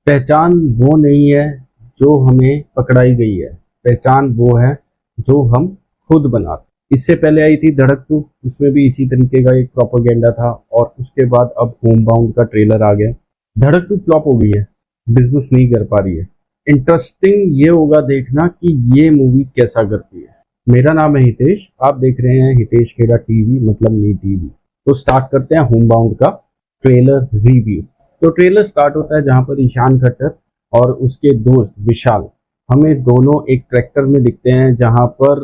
पहचान वो नहीं है जो हमें पकड़ाई गई है, पहचान वो है जो हम खुद बनाते। इससे पहले आई थी धड़क 2, उसमें भी इसी तरीके का एक प्रोपेगेंडा था, और उसके बाद अब होम बाउंड का ट्रेलर आ गया। धड़क 2 फ्लॉप हो गई है, बिजनेस नहीं कर पा रही है। इंटरेस्टिंग ये होगा देखना कि ये मूवी कैसा करती है। मेरा नाम है हितेश, आप देख रहे हैं हितेश खेड़ा टीवी, मतलब मी टीवी। तो स्टार्ट करते हैं होम बाउंड का ट्रेलर रिव्यू। तो ट्रेलर स्टार्ट होता है जहां पर ईशान खट्टर और उसके दोस्त विशाल, हमें दोनों एक ट्रैक्टर में दिखते हैं जहां पर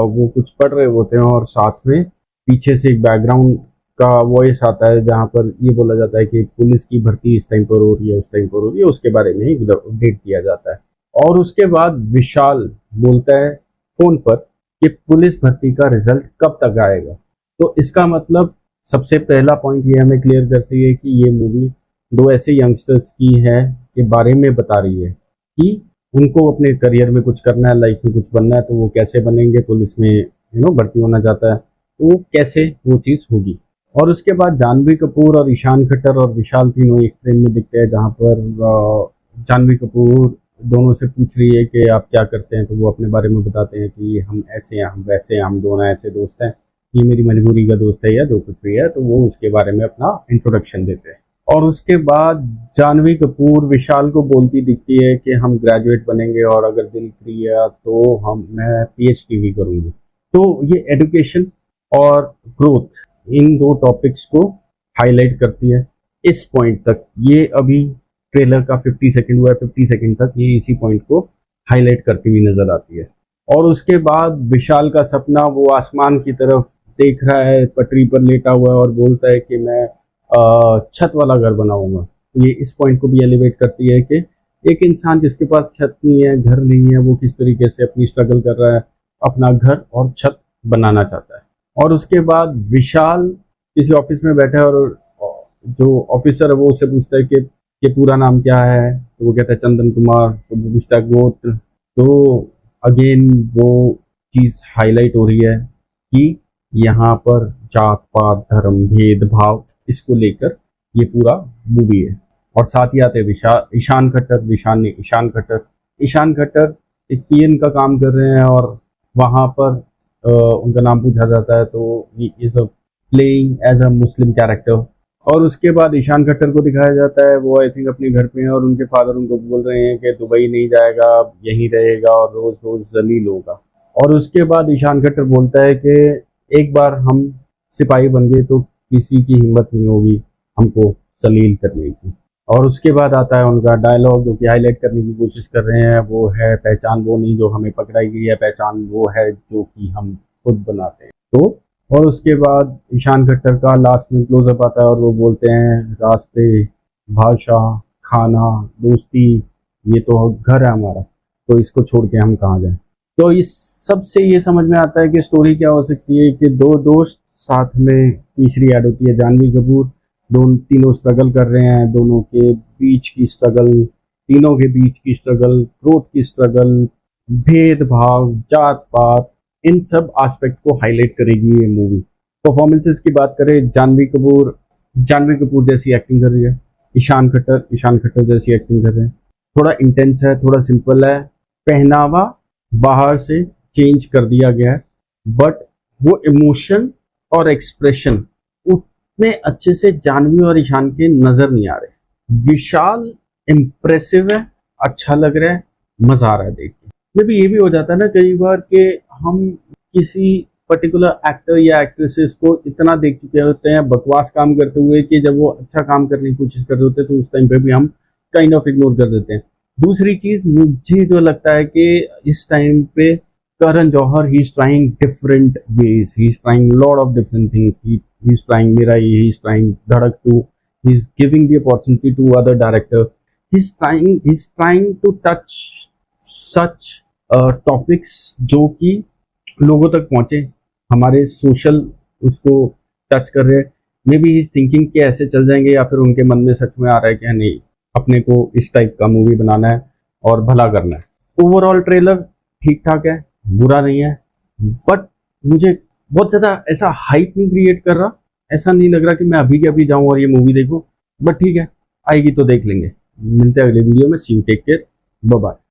वो कुछ पढ़ रहे होते हैं, और साथ में पीछे से एक बैकग्राउंड का वॉइस आता है जहां पर ये बोला जाता है कि पुलिस की भर्ती इस टाइम पर हो रही है, उस टाइम पर हो रही है, उसके बारे में ही अपडेट किया जाता है। और उसके बाद विशाल बोलता है फोन पर कि पुलिस भर्ती का रिजल्ट कब तक आएगा। तो इसका मतलब सबसे पहला पॉइंट ये हमें क्लियर करती है कि ये मूवी दो ऐसे यंगस्टर्स की है के बारे में बता रही है कि उनको अपने करियर में कुछ करना है, लाइफ में कुछ बनना है, तो वो कैसे बनेंगे। पुलिस में भर्ती होना चाहता है तो वो कैसे वो चीज़ होगी। और उसके बाद जानवी कपूर और ईशान खट्टर और विशाल तीनों एक फ्रेम में दिखते हैं जहाँ पर जानवी कपूर दोनों से पूछ रही है कि आप क्या करते हैं, तो वो अपने बारे में बताते हैं कि हम ऐसे हैं, हम वैसे हैं, हम दोनों ऐसे दोस्त हैं, ये मेरी मजबूरी का दोस्त है या जो कुछ भी है, तो वो उसके बारे में अपना इंट्रोडक्शन देते हैं। और उसके बाद जानवी कपूर विशाल को बोलती दिखती है कि हम ग्रेजुएट बनेंगे और अगर दिल किया तो मैं पीएचडी भी करूँगी। तो ये एजुकेशन और ग्रोथ, इन दो टॉपिक्स को हाईलाइट करती है। इस पॉइंट तक ये अभी ट्रेलर का 50 सेकंड हुआ है, 50 सेकंड तक ये इसी पॉइंट को हाईलाइट करती हुई नजर आती है। और उसके बाद विशाल का सपना, वो आसमान की तरफ देख रहा है, पटरी पर लेटा हुआ है और बोलता है कि मैं छत वाला घर बनाऊंगा। तो ये इस पॉइंट को भी एलिवेट करती है कि एक इंसान जिसके पास छत नहीं है, घर नहीं है, वो किस तरीके से अपनी स्ट्रगल कर रहा है, अपना घर और छत बनाना चाहता है। और उसके बाद विशाल किसी ऑफिस में बैठा है और जो ऑफिसर है वो उससे पूछता है कि पूरा नाम क्या है, तो वो कहता है चंदन कुमार। तो वो पूछता है गोत्र। तो अगेन वो चीज़ हाईलाइट हो रही है कि यहाँ पर जात पात धर्म भेदभाव, इसको लेकर ये पूरा मूवी है। और साथ ही आते विशाल ईशान खट्टर, विशाल ने ईशान खट्टर, ईशान खट्टर एक पीएन का काम कर रहे हैं और वहाँ पर उनका नाम पूछा जाता है, तो he is a playing as a Muslim character. और उसके बाद ईशान खट्टर को दिखाया जाता है, वो आई थिंक अपने घर पे हैं और उनके फादर उनको बोल रहे हैं कि दुबई नहीं जाएगा, यहीं रहेगा और रोज रोज जलील होगा। और उसके बाद ईशान खट्टर बोलता है कि एक बार हम सिपाही बन गए तो किसी की हिम्मत नहीं होगी हमको जलील करने की। और उसके बाद आता है उनका डायलॉग जो कि हाईलाइट करने की कोशिश कर रहे हैं, वो है पहचान वो नहीं जो हमें पकड़ाई गई है, पहचान वो है जो कि हम खुद बनाते हैं। तो और उसके बाद ईशान खट्टर का लास्ट में क्लोजअप आता है और वो बोलते हैं रास्ते, भाषा, खाना, दोस्ती, ये तो घर है हमारा, तो इसको छोड़ के हम कहाँ जाएं। तो इस सब से ये समझ में आता है कि स्टोरी क्या हो सकती है कि दो दोस्त साथ में, तीसरी ऐड होती है जानवी कपूर, दोनों तीनों स्ट्रगल कर रहे हैं, दोनों के बीच की स्ट्रगल, तीनों के बीच की स्ट्रगल, ग्रोथ की स्ट्रगल, भेदभाव, जात पात, इन सब एस्पेक्ट को हाईलाइट करेगी ये मूवी। परफॉर्मेंसेस की बात करें, जानवी कपूर जैसी एक्टिंग कर रही है, ईशान खट्टर जैसी एक्टिंग कर रहे हैं। थोड़ा इंटेंस है, थोड़ा सिंपल है, पहनावा बाहर से चेंज कर दिया गया है, बट वो इमोशन और एक्सप्रेशन उतने अच्छे से जानवी और ईशान के नजर नहीं आ रहे। विशाल इम्प्रेसिव है, अच्छा लग रहा है, मजा आ रहा है देख के। मे भी ये भी हो जाता है ना कई बार कि हम किसी पर्टिकुलर एक्टर या एक्ट्रेसेस को इतना देख चुके होते हैं बकवास काम करते हुए कि जब वो अच्छा काम करने की कोशिश कर रहे होते हैं तो उस टाइम पे भी हम काइंड ऑफ इग्नोर कर देते हैं। दूसरी चीज मुझे जो लगता है कि इस टाइम पे Karan Johar, he's trying different ways. He's trying a lot of different things. He's trying Mirai, he's trying Dhadak 2. He's giving the opportunity to other director. He's trying to touch such topics जो कि लोगों तक पहुंचे, हमारे social उसको touch कर रहे हैं। मे बी इज थिंकिंग कि ऐसे चल जाएंगे, या फिर उनके मन में सच में आ रहा है कि नहीं, अपने को इस टाइप का मूवी बनाना है और भला करना है। ओवरऑल ट्रेलर ठीक ठाक है, बुरा नहीं है, बट मुझे बहुत ज़्यादा ऐसा हाइप नहीं क्रिएट कर रहा। ऐसा नहीं लग रहा कि मैं अभी के अभी जाऊं और ये मूवी देखूं, बट ठीक है, आएगी तो देख लेंगे। मिलते हैं अगले वीडियो में। See you, take care, bye bye.